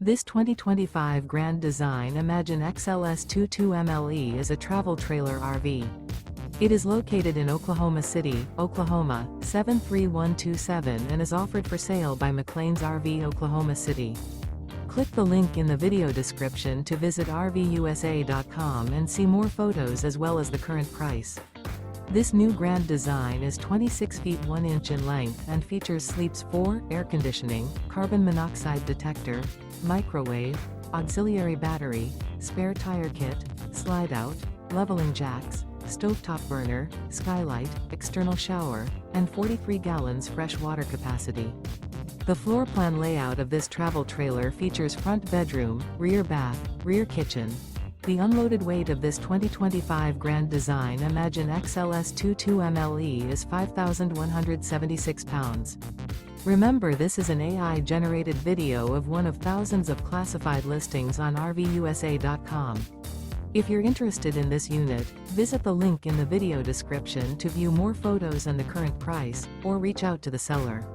This 2025 Grand Design Imagine XLS 22MLE is a travel trailer RV. It is located in Oklahoma City, Oklahoma, 73127 and is offered for sale by McClain's RV Oklahoma City. Click the link in the video description to visit RVUSA.com and see more photos as well as the current price. This new Grand Design is 26 feet 1 inch in length and features sleeps 4, air conditioning, carbon monoxide detector, microwave, auxiliary battery, spare tire kit, slide-out, leveling jacks, stovetop burner, skylight, external shower, and 43 gallons fresh water capacity. The floor plan layout of this travel trailer features front bedroom, rear bath, rear kitchen. The unloaded weight of this 2025 Grand Design Imagine XLS 22MLE is 5,176 pounds. Remember, this is an AI-generated video of one of thousands of classified listings on RVUSA.com. If you're interested in this unit, visit the link in the video description to view more photos and the current price, or reach out to the seller.